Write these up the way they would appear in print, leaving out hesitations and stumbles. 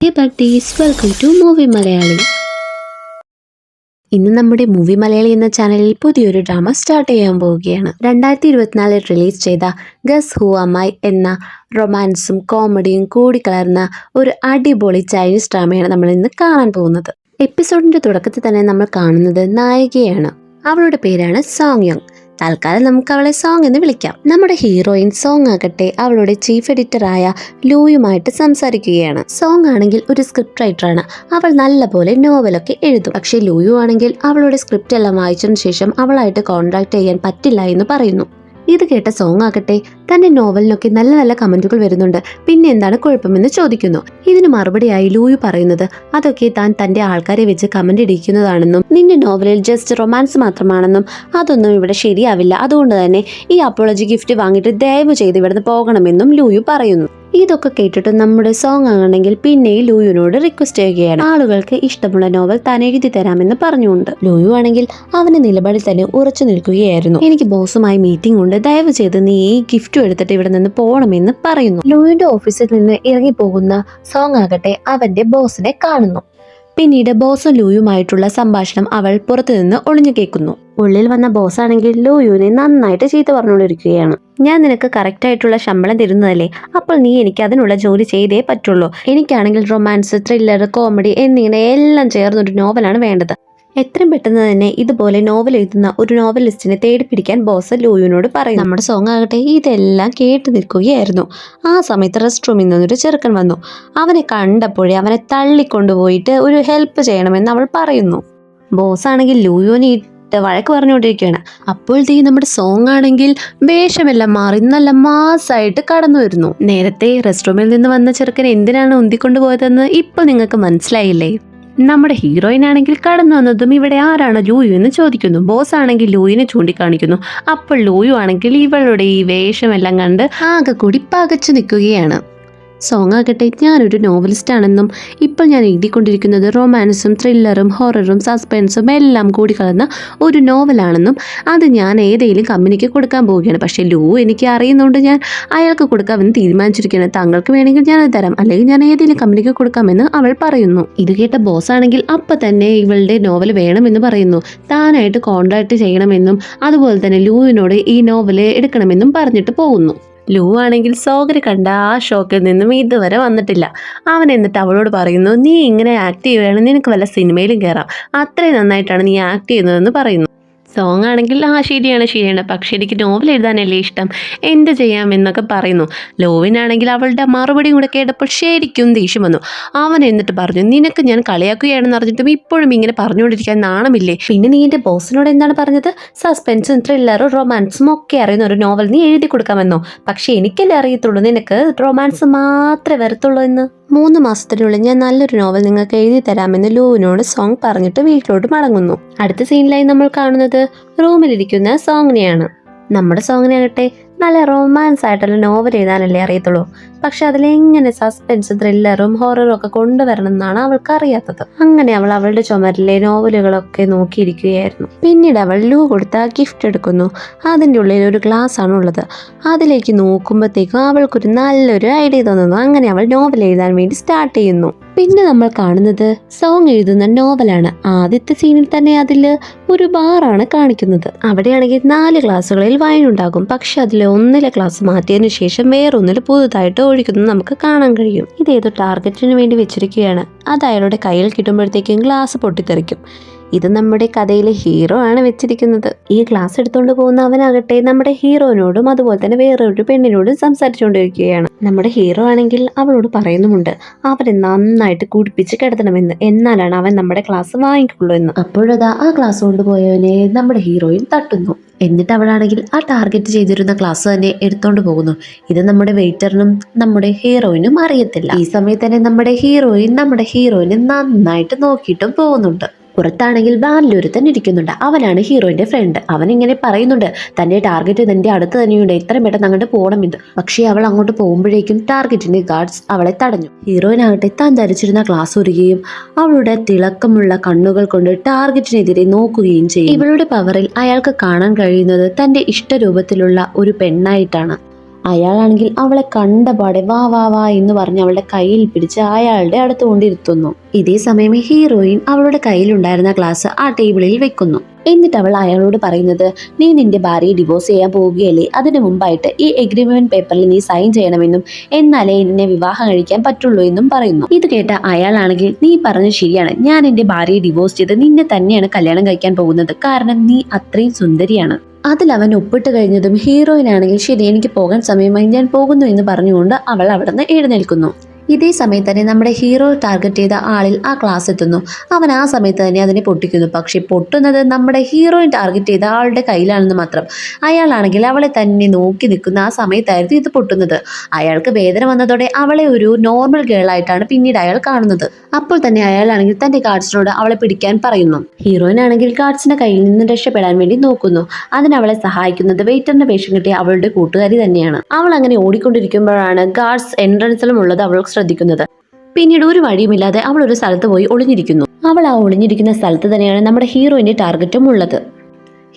Hey buddies, welcome to movie Malayali. ഇന്ന് നമ്മുടെ movie Malayali എന്ന ചാനലിൽ പുതിയൊരു ഡ്രാമ സ്റ്റാർട്ട് ചെയ്യാൻ പോവുകയാണ്. 2024 റിലീസ് ചെയ്ത ഗസ് ഹു ആം ഐ എന്ന റൊമാൻസും കോമഡിയും കൂടിക്കലർന്ന ഒരു അടിപൊളി ചൈനീസ് ഡ്രാമയാണ് നമ്മൾ ഇന്ന് കാണാൻ പോകുന്നത്. എപ്പിസോഡിന്റെ തുടക്കത്തിൽ തന്നെ നമ്മൾ കാണുന്നത് നായികയാണ്. അവളുടെ പേരാണ് സോങ് യോങ്. തൽക്കാലം നമുക്ക് അവളെ സോങ് എന്ന് വിളിക്കാം. നമ്മുടെ ഹീറോയിൻ സോങ് ആകട്ടെ അവളുടെ ചീഫ് എഡിറ്ററായ ലൂയുമായിട്ട് സംസാരിക്കുകയാണ്. സോങ് ആണെങ്കിൽ ഒരു സ്ക്രിപ്റ്റ് റൈറ്ററാണ്. അവൾ നല്ലപോലെ നോവലൊക്കെ എഴുതും. പക്ഷെ ലൂയു ആണെങ്കിൽ അവളുടെ സ്ക്രിപ്റ്റ് എല്ലാം വായിച്ചതിനു ശേഷം അവളായിട്ട് കോൺട്രാക്ട് ചെയ്യാൻ പറ്റില്ല എന്ന് പറയുന്നു. ഇത് കേട്ട സോങ് ആകട്ടെ തന്റെ നോവലിനൊക്കെ നല്ല നല്ല കമന്റുകൾ വരുന്നുണ്ട്, പിന്നെ എന്താണ് കുഴപ്പമെന്ന് ചോദിക്കുന്നു. ഇതിന് മറുപടിയായി ലൂയു പറയുന്നത് അതൊക്കെ താൻ തന്റെ ആൾക്കാരെ വെച്ച് കമന്റ് ഇടിക്കുന്നതാണെന്നും നിന്റെ നോവലിൽ ജസ്റ്റ് റൊമാൻസ് മാത്രമാണെന്നും അതൊന്നും ഇവിടെ ശരിയാവില്ല, അതുകൊണ്ട് തന്നെ ഈ അപ്പോളജി ഗിഫ്റ്റ് വാങ്ങിയിട്ട് ദയവ് ചെയ്ത് ഇവിടുന്ന് പോകണമെന്നും ലൂയു പറയുന്നു. ഇതൊക്കെ കേട്ടിട്ട് നമ്മുടെ സോങ് ആണെങ്കിൽ പിന്നെ ലൂയുവിനോട് റിക്വസ്റ്റ് ചെയ്യുകയാണ്. ആളുകൾക്ക് ഇഷ്ടമുള്ള നോവൽ താൻ എഴുതി തരാമെന്ന് പറഞ്ഞുകൊണ്ട്. ലൂയു ആണെങ്കിൽ അവന്റെ നിലപാടിൽ തന്നെ ഉറച്ചു നിൽക്കുകയായിരുന്നു. എനിക്ക് ബോസുമായി മീറ്റിംഗ് ഉണ്ട്, ദയവ് ചെയ്ത് നീ ഈ ഗിഫ്റ്റ് എടുത്തിട്ട് ഇവിടെ നിന്ന് പോകണമെന്ന് പറയുന്നു. ലൂയുവിന്റെ ഓഫീസിൽ നിന്ന് ഇറങ്ങിപ്പോകുന്ന സോങ് ആകട്ടെ അവന്റെ ബോസിനെ കാണുന്നു. പിന്നീട് ബോസും ലൂയുമായിട്ടുള്ള സംഭാഷണം അവൾ പുറത്തുനിന്ന് ഒളിഞ്ഞു കേൾക്കുന്നു. ഉള്ളിൽ വന്ന ബോസാണെങ്കിൽ ലൂയുവിനെ നന്നായിട്ട് ചീത്ത പറഞ്ഞുകൊണ്ടിരിക്കുകയാണ്. ഞാൻ നിനക്ക് കറക്റ്റ് ആയിട്ടുള്ള ശമ്പളം തരുന്നതല്ലേ, അപ്പോൾ നീ എനിക്ക് അതിനുള്ള ജോലി ചെയ്തേ പറ്റുള്ളൂ. എനിക്കാണെങ്കിൽ റൊമാൻസ്, ത്രില്ലർ, കോമഡി എന്നിങ്ങനെ എല്ലാം ചേർന്നൊരു നോവലാണ് വേണ്ടത്. എത്രയും പെട്ടെന്ന് തന്നെ ഇതുപോലെ നോവൽ എഴുതുന്ന ഒരു നോവലിസ്റ്റിനെ തേടി പിടിക്കാൻ ബോസ് ലൂയുവിനോട് പറയും. നമ്മുടെ സോങ് ആകട്ടെ ഇതെല്ലാം കേട്ട് നിൽക്കുകയായിരുന്നു. ആ സമയത്ത് റെസ്റ്റ് റൂമിൽ നിന്നൊരു ചെറുക്കൻ വന്നു. അവനെ കണ്ടപ്പോഴേ അവനെ തള്ളിക്കൊണ്ടുപോയിട്ട് ഒരു ഹെൽപ്പ് ചെയ്യണമെന്ന് അവൾ പറയുന്നു. ബോസ് ആണെങ്കിൽ ലൂയുവിനെ വഴക്ക് പറഞ്ഞുകൊണ്ടിരിക്കുകയാണ്. അപ്പോഴത്തേ നമ്മുടെ സോങ് ആണെങ്കിൽ വേഷമെല്ലാം മാറി നല്ല മാസായിട്ട് കടന്നു വരുന്നു. നേരത്തെ റെസ്റ്റ് റൂമിൽ നിന്ന് വന്ന ചെറുക്കൻ എന്തിനാണ് ഉന്തിക്കൊണ്ടുപോയതെന്ന് ഇപ്പൊ നിങ്ങൾക്ക് മനസ്സിലായില്ലേ? നമ്മുടെ ഹീറോയിൻ ആണെങ്കിൽ കടന്നു വന്നതും ഇവിടെ ആരാണ് ലൂയു എന്ന് ചോദിക്കുന്നു. ബോസ് ആണെങ്കിൽ ലൂയിനെ ചൂണ്ടിക്കാണിക്കുന്നു. അപ്പോൾ ലൂയു ആണെങ്കിൽ ഇവളുടെ ഈ വേഷമെല്ലാം കണ്ട് ആകെ കൂടി പകച്ചു നിൽക്കുകയാണ്. സോങ് ആകട്ടെ ഞാനൊരു നോവലിസ്റ്റ് ആണെന്നും ഇപ്പോൾ ഞാൻ എഴുതിക്കൊണ്ടിരിക്കുന്നത് റൊമാൻസും ത്രില്ലറും ഹൊററും സസ്പെൻസും എല്ലാം കൂടി കലർന്ന ഒരു നോവലാണെന്നും അത് ഞാൻ ഏതെങ്കിലും കമ്പനിക്ക് കൊടുക്കാൻ പോവുകയാണ്. പക്ഷേ ലൂ എനിക്ക് അറിയുന്നതുകൊണ്ട് ഞാൻ അയാൾക്ക് കൊടുക്കാമെന്ന് തീരുമാനിച്ചിരിക്കുകയാണ്. താങ്കൾക്ക് വേണമെങ്കിൽ ഞാൻ അത് തരാം, അല്ലെങ്കിൽ ഞാൻ ഏതെങ്കിലും കമ്പനിക്ക് കൊടുക്കാമെന്ന് അവൾ പറയുന്നു. ഇത് കേട്ട ബോസ് ആണെങ്കിൽ അപ്പം തന്നെ ഇവളുടെ നോവൽ വേണമെന്ന് പറയുന്നു. താനായിട്ട് കോൺട്രാക്ട് ചെയ്യണമെന്നും അതുപോലെ തന്നെ ലൂവിനോട് ഈ നോവൽ എടുക്കണമെന്നും പറഞ്ഞിട്ട് പോകുന്നു. ലൂ ആണെങ്കിൽ സോഗര് കണ്ട ആ ഷോക്കിൽ നിന്നും ഇതുവരെ വന്നിട്ടില്ല. അവൻ എന്നിട്ട് അവളോട് പറയുന്നു, നീ ഇങ്ങനെ ആക്ട് ചെയ്യുകയാണെങ്കിൽ നിനക്ക് വല്ല സിനിമയിലും കയറാം, അത്രയും നന്നായിട്ടാണ് നീ ആക്ട് ചെയ്യുന്നതെന്ന് പറയുന്നു. സോങ് ആണെങ്കിൽ ശരിയാണ്, പക്ഷെ എനിക്ക് നോവൽ എഴുതാനല്ലേ ഇഷ്ടം, എന്ത് ചെയ്യാമെന്നൊക്കെ പറയുന്നു. ലോവിനാണെങ്കിൽ അവളുടെ മറുപടി കൂടെ കേട്ടപ്പോൾ ശരിക്കും ദേഷ്യം വന്നു. അവൻ എന്നിട്ട് പറഞ്ഞു, നിനക്ക് ഞാൻ കളിയാക്കുകയാണെന്ന് അറിഞ്ഞിട്ടും ഇപ്പോഴും ഇങ്ങനെ പറഞ്ഞുകൊണ്ടിരിക്കാൻ നാണമില്ലേ? പിന്നെ നീ എൻ്റെ ബോസിനോട് എന്താണ് പറഞ്ഞത്? സസ്പെൻസും ത്രില്ലറും റൊമാൻസും ഒക്കെ അറിയുന്ന ഒരു നോവൽ നീ എഴുതി കൊടുക്കാമെന്നോ? പക്ഷെ എനിക്കല്ലേ അറിയത്തുള്ളൂ നിനക്ക് റൊമാൻസ് മാത്രമേ വരത്തുള്ളൂ എന്ന്. 3 മാസത്തിനുള്ളിൽ ഞാൻ നല്ലൊരു നോവൽ നിങ്ങൾക്ക് എഴുതി തരാമെന്ന് ലൂവിനോട് സോങ് പറഞ്ഞിട്ട് വീട്ടിലോട്ട് മടങ്ങുന്നു. അടുത്ത സീനിലായി നമ്മൾ കാണുന്നത് റൂമിലിരിക്കുന്ന സോങ്ങിനെയാണ്. നമ്മുടെ സോങ്ങിനാകട്ടെ നല്ല റൊമാൻസ് ആയിട്ടുള്ള നോവൽ എഴുതാനല്ലേ അറിയത്തുള്ളൂ. പക്ഷെ അതിലെങ്ങനെ സസ്പെൻസ്, ത്രില്ലറും ഹൊററും ഒക്കെ കൊണ്ടുവരണം എന്നാണ് അവൾക്ക് അറിയാത്തത്. അങ്ങനെ അവൾ അവളുടെ ചുമരിലെ നോവലുകളൊക്കെ നോക്കിയിരിക്കുകയായിരുന്നു. പിന്നീട് അവൾ ലൂ കൊടുത്ത ഗിഫ്റ്റ് എടുക്കുന്നു. അതിൻ്റെ ഉള്ളിൽ ഒരു ഗ്ലാസ് ആണ് ഉള്ളത്. അതിലേക്ക് നോക്കുമ്പോഴത്തേക്കും അവൾക്കൊരു നല്ലൊരു ഐഡിയ തോന്നുന്നു. അങ്ങനെ അവൾ നോവൽ എഴുതാൻ വേണ്ടി സ്റ്റാർട്ട് ചെയ്യുന്നു. പിന്നെ നമ്മൾ കാണുന്നത് സോങ് എഴുതുന്ന നോവലാണ്. ആദ്യത്തെ സീനിൽ തന്നെ അതിൽ ഒരു ബാറാണ് കാണിക്കുന്നത്. അവിടെയാണെങ്കിൽ 4 ഗ്ലാസ്സുകളിൽ വൈൻ ഉണ്ടാകും. പക്ഷെ അതിൽ ഒന്നിലെ ഗ്ലാസ് മാറ്റിയതിനു ശേഷം വേറൊന്നിൽ പുതുതായിട്ട് ഒഴിക്കുന്നത് നമുക്ക് കാണാൻ കഴിയും. ഇതേതോ ടാർഗറ്റിന് വേണ്ടി വെച്ചിരിക്കുകയാണ്. അത് അയാളുടെ കയ്യിൽ കിട്ടുമ്പോഴത്തേക്കും ഗ്ലാസ് പൊട്ടിത്തെറിക്കും. ഇത് നമ്മുടെ കഥയിലെ ഹീറോ ആണ് വെച്ചിരിക്കുന്നത്. ഈ ഗ്ലാസ് എടുത്തുകൊണ്ട് പോകുന്ന അവനാകട്ടെ നമ്മുടെ ഹീറോനോടും അതുപോലെ തന്നെ വേറൊരു പെണ്ണിനോടും സംസാരിച്ചുകൊണ്ടിരിക്കുകയാണ്. നമ്മുടെ ഹീറോ ആണെങ്കിൽ അവളോട് പറയുന്നുമുണ്ട് അവരെ നന്നായിട്ട് കുടിപ്പിച്ച് കിടത്തണമെന്ന്, എന്നാലാണ് അവൻ നമ്മുടെ ഗ്ലാസ് വാങ്ങിക്കുള്ളൂ എന്ന്. അപ്പോഴതാ ആ ഗ്ലാസ് കൊണ്ടുപോയവനെ നമ്മുടെ ഹീറോയിൻ തട്ടുന്നു. എന്നിട്ട് അവളാണെങ്കിൽ ആ ടാർഗറ്റ് ചെയ്തിരുന്ന ഗ്ലാസ് തന്നെ എടുത്തോണ്ട് പോകുന്നു. ഇത് നമ്മുടെ വെയിറ്ററിനും നമ്മുടെ ഹീറോയിനും അറിയത്തില്ല. ഈ സമയത്ത് തന്നെ നമ്മുടെ ഹീറോയിനെ നന്നായിട്ട് നോക്കിയിട്ടും പോകുന്നുണ്ട്. പുറത്താണെങ്കിൽ ബാലിലൊരുത്തൻ ഇരിക്കുന്നുണ്ട്. അവനാണ് ഹീറോയിന്റെ ഫ്രണ്ട്. അവൻ ഇങ്ങനെ പറയുന്നുണ്ട് തന്റെ ടാർഗറ്റ് തന്റെ അടുത്ത് തന്നെയുണ്ട്, എത്രയും പെട്ടെന്ന് അങ്ങോട്ട് പോകണമെന്ന്. പക്ഷേ അവൾ അങ്ങോട്ട് പോകുമ്പോഴേക്കും ടാർഗറ്റിന്റെ ഗാർഡ്സ് അവളെ തടഞ്ഞു. ഹീറോയിനാകട്ടെ താൻ ധരിച്ചിരുന്ന ഗ്ലാസ് ഉരുകയും അവളുടെ തിളക്കമുള്ള കണ്ണുകൾ കൊണ്ട് ടാർഗറ്റിനെതിരെ നോക്കുകയും ചെയ്യും. ഇവളുടെ പവറിൽ അയാൾക്ക് കാണാൻ കഴിയുന്നത് തന്റെ ഇഷ്ടരൂപത്തിലുള്ള ഒരു പെണ്ണായിട്ടാണ്. അയാളാണെങ്കിൽ അവളെ കണ്ടപാടെ വാ വാ വാ എന്ന് പറഞ്ഞ് അവളുടെ കയ്യിൽ പിടിച്ച് അയാളുടെ അടുത്ത് കൊണ്ടിരുത്തുന്നു. ഇതേ സമയം ഹീറോയിൻ അവളുടെ കയ്യിലുണ്ടായിരുന്ന ഗ്ലാസ് ആ ടേബിളിൽ വെക്കുന്നു. എന്നിട്ട് അവൾ അയാളോട് പറയുന്നത്, നീ നിന്റെ ഭാര്യയെ ഡിവോഴ്സ് ചെയ്യാൻ പോവുകയല്ലേ, അതിനു മുമ്പായിട്ട് ഈ എഗ്രിമെന്റ് പേപ്പറിൽ നീ സൈൻ ചെയ്യണമെന്നും എന്നാലേ എന്നെ വിവാഹം കഴിക്കാൻ പറ്റുള്ളൂ എന്നും പറയുന്നു. ഇത് കേട്ട അയാളാണെങ്കിൽ, നീ പറഞ്ഞത് ശരിയാണ്, ഞാൻ എന്റെ ഭാര്യയെ ഡിവോഴ്സ് ചെയ്ത് നിന്നെ തന്നെയാണ് കല്യാണം കഴിക്കാൻ പോകുന്നത്, കാരണം നീ അത്രയും സുന്ദരിയാണ്. അതിൽ അവൻ ഒപ്പിട്ട് കഴിഞ്ഞതും ഹീറോയിൻ ആണെങ്കിൽ, ശരി എനിക്ക് പോകാൻ സമയമായി, ഞാൻ പോകുന്നു എന്ന് പറഞ്ഞുകൊണ്ട് അവൾ അവിടെ നിന്ന് എഴുന്നേൽക്കുന്നു. ഇതേ സമയത്ത് തന്നെ നമ്മുടെ ഹീറോ ടാർഗറ്റ് ചെയ്ത ആളിൽ ആ ഗ്ലാസ് എത്തുന്നു. അവൻ ആ സമയത്ത് തന്നെ അതിനെ പൊട്ടിക്കുന്നു. പക്ഷെ പൊട്ടുന്നത് നമ്മുടെ ഹീറോയിൻ ടാർഗറ്റ് ചെയ്ത ആളുടെ കയ്യിലാണെന്ന് മാത്രം. അയാളാണെങ്കിൽ അവളെ തന്നെ നോക്കി നിൽക്കുന്ന ആ സമയത്തായിരുന്നു ഇത് പൊട്ടുന്നത്. അയാൾക്ക് വേദന വന്നതോടെ അവളെ ഒരു നോർമൽ ഗേൾ ആയിട്ടാണ് പിന്നീട് അയാൾ കാണുന്നത്. അപ്പോൾ തന്നെ അയാളാണെങ്കിൽ തന്റെ ഗാർഡ്സിനോട് അവളെ പിടിക്കാൻ പറയുന്നു. ഹീറോയിൻ ആണെങ്കിൽ ഗാർഡ്സിന്റെ കയ്യിൽ നിന്ന് രക്ഷപ്പെടാൻ വേണ്ടി നോക്കുന്നു. അതിനവളെ സഹായിക്കുന്നത് വെയിറ്ററിന്റെ വേഷം കിട്ടിയ അവളുടെ കൂട്ടുകാരി തന്നെയാണ്. അവൾ അങ്ങനെ ഓടിക്കൊണ്ടിരിക്കുമ്പോഴാണ് ഗാർഡ്സ് എൻട്രൻസിലും ഉള്ളത് അവൾ ശ്രദ്ധിക്കുന്നത്. പിന്നീട് ഒരു വഴിയുമില്ലാതെ അവൾ ഒരു സ്ഥലത്ത് പോയി ഒളിഞ്ഞിരിക്കുന്നു. അവൾ ആ ഒളിഞ്ഞിരിക്കുന്ന സ്ഥലത്ത് തന്നെയാണ് നമ്മുടെ ഹീറോയിന്റെ ടാർഗറ്റും ഉള്ളത്.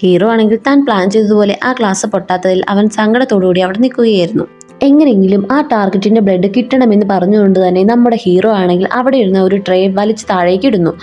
ഹീറോ ആണെങ്കിൽ താൻ പ്ലാൻ ചെയ്തതുപോലെ ആ ഗ്ലാസ് പൊട്ടാത്തതിൽ അവൻ സങ്കടത്തോടുകൂടി അവിടെ നിൽക്കുകയായിരുന്നു. എങ്ങനെയെങ്കിലും ആ ടാർഗറ്റിന്റെ ബ്ലഡ് കിട്ടണമെന്ന് പറഞ്ഞുകൊണ്ട് തന്നെ നമ്മുടെ ഹീറോ ആണെങ്കിൽ അവിടെ ഇരുന്ന ഒരു ട്രേ വലിച്ച് താഴേക്ക് ഇടുന്നു.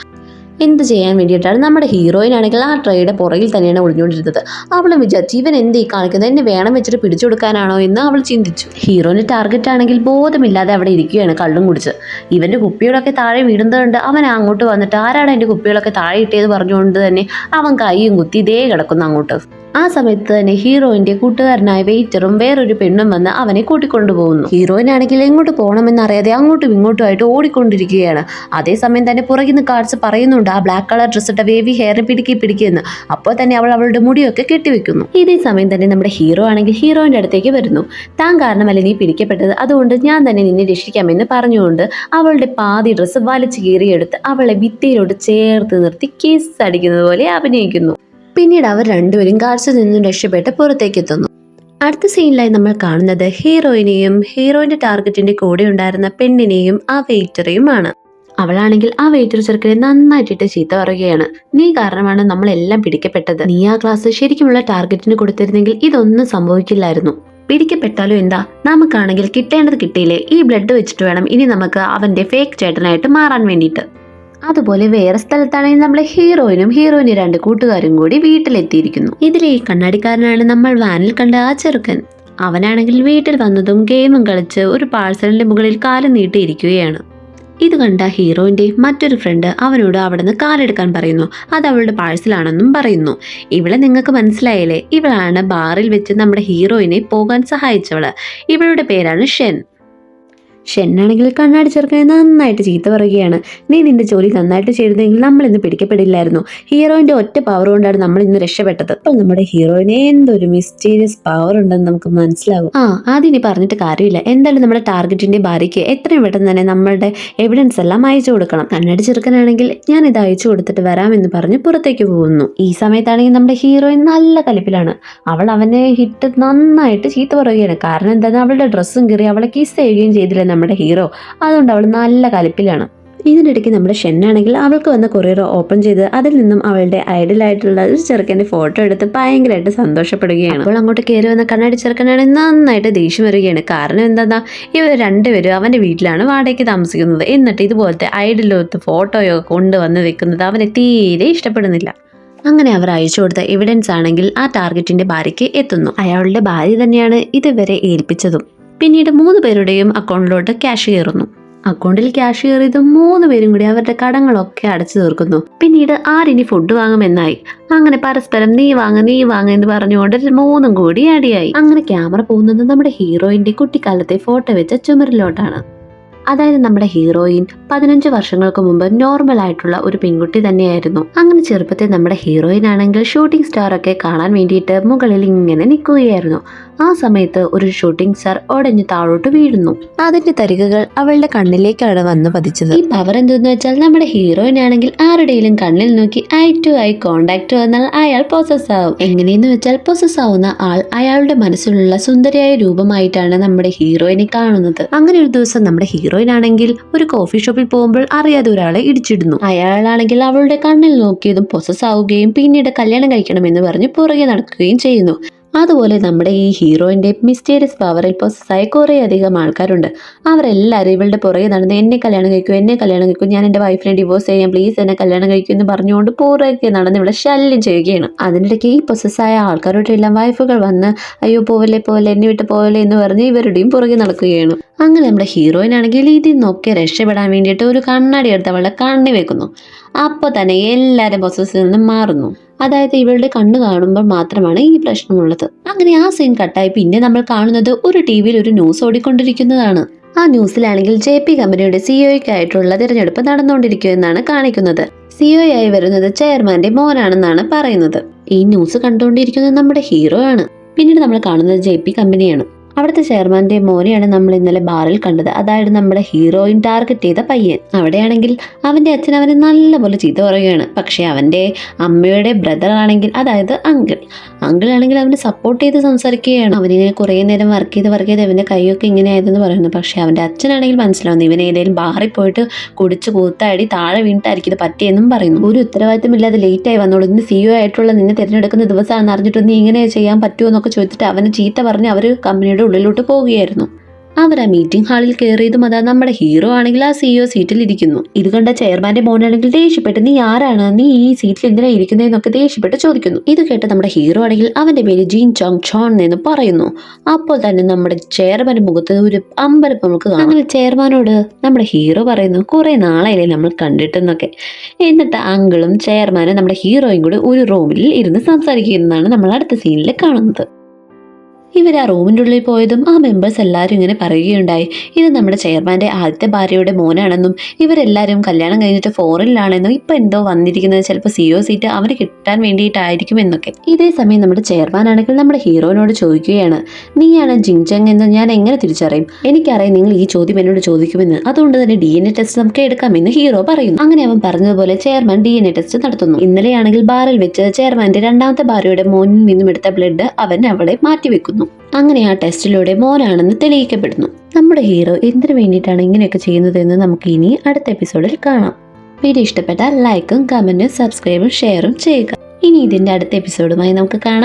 എന്ത് ചെയ്യാൻ വേണ്ടിയിട്ടാണ് നമ്മുടെ ഹീറോയിൻ ആണെങ്കിൽ ആ ട്രേയുടെ പുറകിൽ തന്നെയാണ് ഒളിഞ്ഞുകൊണ്ടിരുന്നത്. അവൾ വിചാരിച്ചു, ഇവൻ എന്തീ കാണിക്കുന്നത്, എന്നെ വേണം വെച്ചിട്ട് പിടിച്ചു കൊടുക്കാനാണോ എന്ന് അവൾ ചിന്തിച്ചു. ഹീറോയിന്റെ ടാർഗറ്റ് ആണെങ്കിൽ ബോധമില്ലാതെ അവിടെ ഇരിക്കുകയാണ് കള്ളും കുടിച്ച്. ഇവന്റെ കുപ്പികളൊക്കെ താഴെ വീടുന്നതുകൊണ്ട് അവൻ അങ്ങോട്ട് വന്നിട്ട്, ആരാണ് എന്റെ കുപ്പികളൊക്കെ താഴെ ഇട്ടേന്ന് പറഞ്ഞുകൊണ്ട് തന്നെ അവൻ കൈയും കുത്തി ഇതേ കിടക്കുന്നു അങ്ങോട്ട്. ആ സമയത്ത് തന്നെ ഹീറോയിന്റെ കൂട്ടുകാരനായ വെയിറ്ററും വേറൊരു പെണ്ണും വന്ന് അവനെ കൂട്ടിക്കൊണ്ടുപോകുന്നു. ഹീറോയിൻ ആണെങ്കിൽ എങ്ങോട്ട് പോകണമെന്നറിയാതെ അങ്ങോട്ടും ഇങ്ങോട്ടുമായിട്ട് ഓടിക്കൊണ്ടിരിക്കുകയാണ്. അതേസമയം തന്നെ പുറകിൽ നിന്ന് കാർഡ്സ് പറയുന്നുണ്ട്, ആ ബ്ലാക്ക് കളർ ഡ്രസ് ഇട്ട വേവി ഹെയറിനെ പിടിക്കുന്നു. അപ്പോൾ തന്നെ അവൾ അവളുടെ മുടിയൊക്കെ കെട്ടിവെക്കുന്നു. ഇതേ സമയം തന്നെ നമ്മുടെ ഹീറോ ആണെങ്കിൽ ഹീറോയിന്റെ അടുത്തേക്ക് വരുന്നു. താൻ കാരണമല്ല നീ പിടിക്കപ്പെട്ടത്, അതുകൊണ്ട് ഞാൻ തന്നെ നിന്നെ രക്ഷിക്കാമെന്ന് പറഞ്ഞുകൊണ്ട് അവളുടെ പാതി ഡ്രസ്സ് വലിച്ചു കീറിയെടുത്ത് അവളെ ഭിത്തിയിലോട്ട് ചേർത്ത് നിർത്തി കിസ് അടിക്കുന്നത് പോലെ അഭിനയിക്കുന്നു. പിന്നീട് അവർ രണ്ടുപേരും ഗാർഡ്സിൽ നിന്നും രക്ഷപ്പെട്ട് പുറത്തേക്ക് എത്തുന്നു. അടുത്ത സീനിലായി നമ്മൾ കാണുന്നത് ഹീറോയിനെയും ഹീറോയിന്റെ ടാർഗറ്റിന്റെ കൂടെ ഉണ്ടായിരുന്ന പെണ്ണിനെയും ആ വെയിറ്ററെയുമാണ്. അവളാണെങ്കിൽ ആ വെയിറ്റർ ചെറുക്കനെ നന്നായിട്ടിട്ട് ചീത്ത പറയുകയാണ്. നീ കാരണമാണ് നമ്മളെല്ലാം പിടിക്കപ്പെട്ടത്. നീ ആ ഗ്ലാസ് ശരിക്കുമുള്ള ടാർഗറ്റിന് കൊടുത്തിരുന്നെങ്കിൽ ഇതൊന്നും സംഭവിക്കില്ലായിരുന്നു. പിടിക്കപ്പെട്ടാലും എന്താ, നമുക്കാണെങ്കിൽ കിട്ടേണ്ടത് കിട്ടിയില്ലേ, ഈ ബ്ലഡ് വെച്ചിട്ട് വേണം ഇനി നമുക്ക് അവന്റെ ഫേക്ക് ചേട്ടനായിട്ട് മാറാൻ വേണ്ടിയിട്ട്. അതുപോലെ വേറെ സ്ഥലത്താണെങ്കിൽ നമ്മളെ ഹീറോയിനും ഹീറോയിന്റെ 2 കൂട്ടുകാരും കൂടി വീട്ടിലെത്തിയിരിക്കുന്നു. ഇതിലെ ഈ കണ്ണാടിക്കാരനാണ് നമ്മൾ വാനിൽ കണ്ട ആ ചെറുക്കൻ. അവനാണെങ്കിൽ വീട്ടിൽ വന്നതും ഗെയിമും കളിച്ച് ഒരു പാഴ്സലിന്റെ മുകളിൽ കാല് നീട്ടിയിരിക്കുകയാണ്. ഇത് കണ്ട ഹീറോയിന്റെ മറ്റൊരു ഫ്രണ്ട് അവനോട് അവിടെ നിന്ന് കാലെടുക്കാൻ പറയുന്നു. അത് അവളുടെ പാഴ്സലാണെന്നും പറയുന്നു. ഇവളെ നിങ്ങൾക്ക് മനസ്സിലായില്ലേ, ഇവളാണ് ബാറിൽ വെച്ച് നമ്മുടെ ഹീറോയിനെ പോകാൻ സഹായിച്ചവള്. ഇവളുടെ പേരാണ് ഷെൻ. ഷെന്നാണെങ്കിൽ കണ്ണാടി ചെറുക്കനെ നന്നായിട്ട് ചീത്ത പറയുകയാണ്. നീ നിന്റെ ജോലി നന്നായിട്ട് ചെയ്തിരുന്നെങ്കിൽ നമ്മൾ ഇന്ന് പിടിക്കപ്പെടില്ലായിരുന്നു. ഹീറോയിന്റെ ഒറ്റ പവർ കൊണ്ടാണ് നമ്മൾ ഇന്ന് രക്ഷപ്പെട്ടത്. അപ്പോൾ നമ്മുടെ ഹീറോയിന് എന്തൊരു മിസ്റ്റീരിയസ് പവർ ഉണ്ടെന്ന് നമുക്ക് മനസ്സിലാവും. അതിനി പറഞ്ഞിട്ട് കാര്യമില്ല. എന്തായാലും നമ്മുടെ ടാർഗറ്റിന്റെ ഭാര്യയ്ക്ക് എത്രയും പെട്ടെന്ന് തന്നെ നമ്മളുടെ എവിഡൻസ് എല്ലാം അയച്ചു കൊടുക്കണം. കണ്ണാടി ചെറുക്കനാണെങ്കിൽ ഞാൻ ഇത് അയച്ചു കൊടുത്തിട്ട് വരാമെന്ന് പറഞ്ഞ് പുറത്തേക്ക് പോകുന്നു. ഈ സമയത്താണെങ്കിൽ നമ്മുടെ ഹീറോയിൻ നല്ല കലിപ്പിലാണ്. അവൾ അവനെ ഹിറ്റ് നന്നായിട്ട് ചീത്ത പറയുകയാണ്. കാരണം എന്താണെന്ന്, അവളുടെ ഡ്രസ്സും കീറി അവളെ കിസ് ചെയ്യുകയും ചെയ്തില്ല നമ്മുടെ ഹീറോ. അതുകൊണ്ട് അവൾ നല്ല കലിപ്പിലാണ്. ഇതിനിടയ്ക്ക് നമ്മുടെ ഷെന്നാണെങ്കിൽ അവൾക്ക് വന്ന കൊറിയർ ഓപ്പൺ ചെയ്ത് അതിൽ നിന്നും അവളുടെ ഐഡലായിട്ടുള്ള ഒരു ചെറുക്കൻ്റെ ഫോട്ടോ എടുത്ത് ഭയങ്കരമായിട്ട് സന്തോഷപ്പെടുകയാണ്. അപ്പോൾ അങ്ങോട്ട് കയറി വന്ന കണ്ണാടി ചെറുക്കനാണെങ്കിൽ നന്നായിട്ട് ദേഷ്യം വരികയാണ്. കാരണം എന്താ, ഇവർ രണ്ടുപേരും അവൻ്റെ വീട്ടിലാണ് വാടകയ്ക്ക് താമസിക്കുന്നത്. എന്നിട്ട് ഇതുപോലത്തെ ഐഡലൊത്ത് ഫോട്ടോയോ കൊണ്ടുവന്ന് വെക്കുന്നത് അവനെ തീരെ ഇഷ്ടപ്പെടുന്നില്ല. അങ്ങനെ അവർ അയച്ചു കൊടുത്ത എവിഡൻസ് ആണെങ്കിൽ ആ ടാർഗറ്റിന്റെ ഭാര്യയ്ക്ക് എത്തുന്നു. അയാളുടെ ഭാര്യ തന്നെയാണ് ഇതുവരെ ഏൽപ്പിച്ചതും. പിന്നീട് 3 പേരുടെയും അക്കൗണ്ടിലോട്ട് ക്യാഷ് കയറുന്നു. അക്കൗണ്ടിൽ ക്യാഷ് കയറിയത് 3 പേരും കൂടി അവരുടെ കടങ്ങളൊക്കെ അടച്ചു തീർക്കുന്നു. പിന്നീട് ആരിനി ഫുഡ് വാങ്ങുമെന്നായി. അങ്ങനെ പരസ്പരം നീ വാങ്ങ എന്ന് പറഞ്ഞുകൊണ്ട് 3 കൂടി അടിയായി. അങ്ങനെ ക്യാമറ പോകുന്നത് നമ്മുടെ ഹീറോയിന്റെ കുട്ടിക്കാലത്തെ ഫോട്ടോ വെച്ച ചുമരിലോട്ടാണ്. അതായത് നമ്മുടെ ഹീറോയിൻ 15 വർഷങ്ങൾക്ക് മുമ്പ് നോർമൽ ആയിട്ടുള്ള ഒരു പെൺകുട്ടി തന്നെയായിരുന്നു. അങ്ങനെ ചെറുപ്പത്തിൽ നമ്മുടെ ഹീറോയിൻ ആണെങ്കിൽ ഷൂട്ടിംഗ് സ്റ്റാർ ഒക്കെ കാണാൻ വേണ്ടിയിട്ട് മുകളിൽ ഇങ്ങനെ നിൽക്കുകയായിരുന്നു. ആ സമയത്ത് ഒരു ഷൂട്ടിംഗ് സ്റ്റാർ ഉടഞ്ഞു താഴോട്ട് വീഴുന്നു. അതിന്റെ തരികകൾ അവളുടെ കണ്ണിലേക്കാണ് വന്ന് പതിച്ചത്. ഈ പവർ എന്തെന്ന് വെച്ചാൽ നമ്മുടെ ഹീറോയിൻ ആണെങ്കിൽ ആരുടെയും കണ്ണിൽ നോക്കി ഐ ടു ഐ കോണ്ടാക്ട് വന്നാൽ അയാൾ പൊസസ് ആവും. എങ്ങനെയെന്ന് വെച്ചാൽ പൊസസ് ആവുന്ന ആൾ അയാളുടെ മനസ്സിലുള്ള സുന്ദരിയായ രൂപമായിട്ടാണ് നമ്മുടെ ഹീറോയിനെ കാണുന്നത്. അങ്ങനെ ഒരു ദിവസം നമ്മുടെ ഹീറോയിൻ ആണെങ്കിൽ ഒരു കോഫി ഷോപ്പിൽ പോകുമ്പോൾ അറിയാതെ ഒരാളെ ഇടിച്ചിടുന്നു. അയാളാണെങ്കിൽ അവളുടെ കണ്ണിൽ നോക്കിയതും പൊസസ് ആവുകയും പിന്നീട് കല്യാണം കഴിക്കണമെന്ന് പറഞ്ഞ് പുറകെ നടക്കുകയും ചെയ്യുന്നു. അതുപോലെ നമ്മുടെ ഈ ഹീറോയിൻ്റെ മിസ്റ്റീരിയസ് പവറിൽ പൊസസ്സായ കുറേ അധികം ആൾക്കാരുണ്ട്. അവരെല്ലാവരും ഇവളുടെ പുറകെ നടന്ന് എന്നെ കല്യാണം കഴിക്കും, ഞാൻ എൻ്റെ വൈഫിനെ ഡിവോഴ്സ് ചെയ്യാം, പ്ലീസ് എന്നെ കല്യാണം കഴിക്കും എന്ന് പറഞ്ഞുകൊണ്ട് പുറകെ നടന്ന് ഇവളെ ശല്യം ചെയ്യുകയാണ്. അതിനിടയ്ക്ക് ഈ പൊസസ്സായ ആൾക്കാരുടെ എല്ലാം വൈഫുകൾ വന്ന് അയ്യോ പോവല്ലേ എന്നെ വിട്ട് പോവല്ലേ എന്ന് പറഞ്ഞ് ഇവരുടെയും പുറകെ നടക്കുകയാണ്. അങ്ങനെ നമ്മുടെ ഹീറോയിൻ ആണെങ്കിൽ ഇതിൽ നിന്നൊക്കെ രക്ഷപ്പെടാൻ വേണ്ടിയിട്ട് ഒരു കണ്ണാടി എടുത്ത് അവളുടെ കണ്ണി വെക്കുന്നു. അപ്പോൾ തന്നെ എല്ലാവരും പൊസസ്സിൽ നിന്നും മാറുന്നു. അതായത് ഇവളുടെ കണ്ണ് കാണുമ്പോൾ മാത്രമാണ് ഈ പ്രശ്നമുള്ളത്. അങ്ങനെ ആ സീൻ കട്ടായി പിന്നെ നമ്മൾ കാണുന്നത് ഒരു ടി-വിയിൽ ഒരു ന്യൂസ് ഓടിക്കൊണ്ടിരിക്കുന്നതാണ്. ആ ന്യൂസിലാണെങ്കിൽ JP കമ്പനിയുടെ സിഇഒയ്ക്കായിട്ടുള്ള തിരഞ്ഞെടുപ്പ് നടന്നുകൊണ്ടിരിക്കുമെന്നാണ് കാണിക്കുന്നത്. സിഇഒ ആയി വരുന്നത് ചെയർമാന്റെ മോനാണെന്നാണ് പറയുന്നത്. ഈ ന്യൂസ് കണ്ടുകൊണ്ടിരിക്കുന്നത് നമ്മുടെ ഹീറോ ആണ്. പിന്നീട് നമ്മൾ കാണുന്നത് JP കമ്പനിയാണ്. അവിടുത്തെ ചെയർമാന്റെ മോനെയാണ് നമ്മൾ ഇന്നലെ ബാറിൽ കണ്ടത്. അതായത് നമ്മുടെ ഹീറോയിൻ ടാർഗറ്റ് ചെയ്ത പയ്യൻ. അവിടെയാണെങ്കിൽ അവന്റെ അച്ഛൻ അവനെ നല്ലപോലെ ചീത്ത പറയുകയാണ്. പക്ഷെ അവന്റെ അമ്മയുടെ ബ്രദർ ആണെങ്കിൽ, അതായത് അങ്കിൾ ആണെങ്കിൽ അവനെ സപ്പോർട്ട് ചെയ്ത് സംസാരിക്കുകയാണ്. അവനിങ്ങനെ കുറേ നേരം വർക്ക് ചെയ്ത് അവന്റെ കൈയൊക്കെ ഇങ്ങനെ ആയതെന്ന് പറയുന്നു. പക്ഷെ അവന്റെ അച്ഛനാണെങ്കിൽ മനസ്സിലാവുന്നു ഇവൻ ഏതെങ്കിലും ബാറിൽ പോയിട്ട് കുടിച്ച് കൂത്താടി താഴെ വീണിട്ടായിരിക്കും ഇത് പറ്റിയെന്നും പറയുന്നു. ഒരു ഉത്തരവാദിത്തമില്ലാതെ ലേറ്റായി വന്നോളൂ, ഇന്ന് CEO ആയിട്ടുള്ള നിന്നെ തിരഞ്ഞെടുക്കുന്ന ദിവസമാണെന്ന് അറിഞ്ഞിട്ട് നീ ഇങ്ങനെ ചെയ്യാൻ പറ്റുമോ എന്നൊക്കെ ചോദിച്ചിട്ട് അവന് ചീത്ത പറഞ്ഞ് അവർ കമ്പനിയുടെ ഉള്ളിലോട്ട് പോവുകയായിരുന്നു. അവർ ആ മീറ്റിംഗ് ഹാളിൽ കയറിയതും അതാ നമ്മുടെ ഹീറോ ആണെങ്കിൽ ആ CEO സീറ്റിൽ ഇരിക്കുന്നു. ഇത് കണ്ട ചെയർമാന്റെ മോനാണെങ്കിൽ ദേഷ്യപ്പെട്ട് നീ ആരാണ്, നീ ഈ സീറ്റിൽ എന്തിനാ ഇരിക്കുന്നതെന്നൊക്കെ ദേഷ്യപ്പെട്ട് ചോദിക്കുന്നു. ഇത് കേട്ട് നമ്മുടെ ഹീറോ ആണെങ്കിൽ അവന്റെ പേര് ജീൻ ചോങ് ചോൺ എന്ന് പറയുന്നു. അപ്പോൾ തന്നെ നമ്മുടെ ചെയർമാന്റെ മുഖത്ത് ഒരു അമ്പരപ്പ് നമുക്ക് കാണാം. അങ്ങനെ ചെയർമാനോട് നമ്മുടെ ഹീറോ പറയുന്നു കുറെ നാളായില്ലേ നമ്മൾ കണ്ടിട്ടെന്നൊക്കെ. എന്നിട്ട് അങ്കിളും ചെയർമാനും നമ്മുടെ ഹീറോയും കൂടി ഒരു റൂമിൽ ഇരുന്ന് സംസാരിക്കുന്നതാണ് നമ്മൾ അടുത്ത സീനിൽ കാണുന്നത്. ഇവർ ആ റൂമിൻ്റെ ഉള്ളിൽ പോയതും ആ മെമ്പേഴ്സ് എല്ലാവരും ഇങ്ങനെ പറയുകയുണ്ടായി ഇത് നമ്മുടെ ചെയർമാൻ്റെ ആദ്യത്തെ ഭാര്യയുടെ മോനാണെന്നും ഇവരെല്ലാവരും കല്യാണം കഴിഞ്ഞിട്ട് ഫോറിനിലാണെന്നും ഇപ്പം എന്തോ വന്നിരിക്കുന്നത് ചിലപ്പോൾ CEO സീറ്റ് അവന് കിട്ടാൻ വേണ്ടിയിട്ടായിരിക്കും എന്നൊക്കെ. ഇതേ സമയം നമ്മുടെ ചെയർമാൻ ആണെങ്കിൽ നമ്മുടെ ഹീറോയിനോട് ചോദിക്കുകയാണ് നീയാണ് ജിങ്ചങ് എന്ന് ഞാൻ എങ്ങനെ തിരിച്ചറിയും? എനിക്കറിയാം നിങ്ങൾ ഈ ചോദ്യം എന്നോട് ചോദിക്കുമെന്ന്, അതുകൊണ്ട് തന്നെ DNA ടെസ്റ്റ് നമുക്ക് എടുക്കാമെന്ന് ഹീറോ പറയുന്നു. അങ്ങനെ അവൻ പറഞ്ഞതുപോലെ ചെയർമാൻ DNA ടെസ്റ്റ് നടത്തുന്നു. ഇന്നലെയാണെങ്കിൽ ബാറിൽ വെച്ച് ചെയർമാൻ്റെ രണ്ടാമത്തെ ഭാര്യയുടെ മോനിൽ നിന്നും എടുത്ത ബ്ലഡ് അവൻ അവിടെ മാറ്റിവെക്കുന്നു. അങ്ങനെ ആ ടെസ്റ്റിലൂടെ മോനാണെന്ന് തെളിയിക്കപ്പെടുന്നു. നമ്മുടെ ഹീറോ എന്തിനു വേണ്ടിയിട്ടാണ് ഇങ്ങനെയൊക്കെ ചെയ്യുന്നതെന്ന് നമുക്ക് ഇനി അടുത്ത എപ്പിസോഡിൽ കാണാം. വീഡിയോ ഇഷ്ടപ്പെട്ടാൽ ലൈക്കും കമന്റും സബ്സ്ക്രൈബും ഷെയറും ചെയ്യുക. ഇനി ഇതിന്റെ അടുത്ത എപ്പിസോഡുമായി നമുക്ക് കാണാം.